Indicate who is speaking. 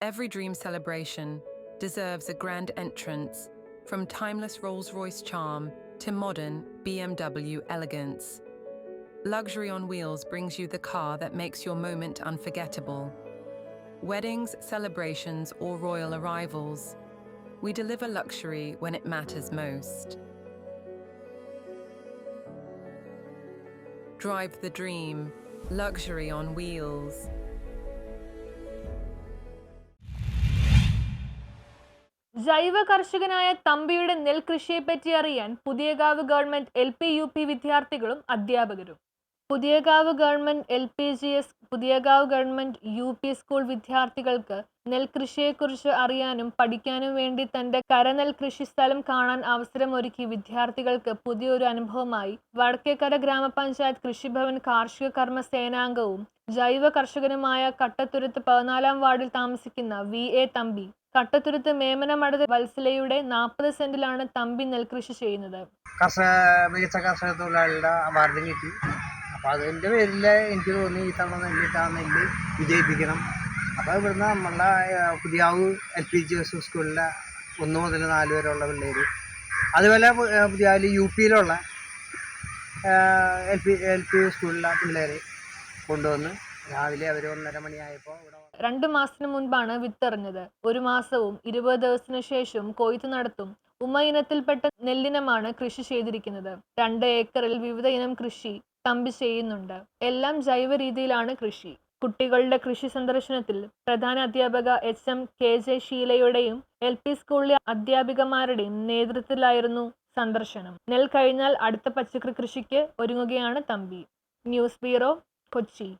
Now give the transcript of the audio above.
Speaker 1: Every dream celebration deserves a grand entrance, from timeless Rolls-Royce charm to modern BMW elegance. Luxury on Wheels brings you the car that makes your moment unforgettable. Weddings, celebrations, or royal arrivals, we deliver luxury when it matters most. Drive the dream, luxury on wheels.
Speaker 2: ജൈവ കർഷകനായ തമ്പിയുടെ നെൽകൃഷിയെപ്പറ്റി അറിയാൻ Puthiyakavu government LP-UP വിദ്യാർത്ഥികളും അധ്യാപകരും. Puthiyakavu government LPGS, Puthiyakavu government UP school വിദ്യാർത്ഥികൾക്ക് നെൽകൃഷിയെക്കുറിച്ച് അറിയാനും പഠിക്കാനും വേണ്ടി തന്റെ കരനെൽ കൃഷി സ്ഥലം കാണാൻ അവസരമൊരുക്കി. വിദ്യാർത്ഥികൾക്ക് പുതിയൊരു അനുഭവമായി വടക്കേക്കര ഗ്രാമപഞ്ചായത്ത് കൃഷിഭവൻ കാർഷിക കർമ്മ സേനാംഗവും ജൈവ കർഷകനുമായ കട്ടത്തുരുത്ത് 14-ാം വാർഡിൽ താമസിക്കുന്ന VA തമ്പി. കട്ടത്തുരുത്ത് മേമനമടത് വത്സലയുടെ 40 സെന്റിലാണ് തമ്പി നെൽകൃഷി ചെയ്യുന്നത്.
Speaker 3: മികച്ച കർഷക തൊഴിലാളിയുടെ അവാർഡ് കിട്ടി. അപ്പോൾ അതിൻ്റെ പേരിൽ എനിക്ക് തോന്നി ഈ തവണ നെല്ല് വിജയിപ്പിക്കണം. അപ്പോൾ ഇവിടുന്ന് നമ്മളുടെ പുതിയാവ് LPGS സ്കൂളിലെ 1 മുതൽ 4 വരെയുള്ള പിള്ളേർ, അതുപോലെ പുതിയാവിൽ UP-യിലുള്ള LP സ്കൂളിലെ പിള്ളേർ കൊണ്ടുവന്ന് രാവിലെ അവർ 1:30 മണിയായപ്പോൾ ഇവിടെ
Speaker 2: 2 മാസത്തിന് മുൻപാണ് വിത്തെറിഞ്ഞത്. 1 മാസവും 20 ദിവസത്തിനു ശേഷം കൊയ്ത്ത് നടത്തും. ഉമ ഇനത്തിൽപ്പെട്ട നെല്ലിനമാണ് കൃഷി ചെയ്തിരിക്കുന്നത്. 2 ഏക്കറിൽ വിവിധ ഇനം കൃഷി തമ്പി ചെയ്യുന്നുണ്ട്. എല്ലാം ജൈവ രീതിയിലാണ് കൃഷി. കുട്ടികളുടെ കൃഷി സന്ദർശനത്തിൽ പ്രധാന അധ്യാപക HM KJ ഷീലയുടെയും LP സ്കൂളിലെ അധ്യാപികമാരുടെയും നേതൃത്വത്തിലായിരുന്നു സന്ദർശനം. നെൽ കഴിഞ്ഞാൽ അടുത്ത പച്ചക്കറി കൃഷിക്ക് ഒരുങ്ങുകയാണ് തമ്പി. News bureau, Kochi.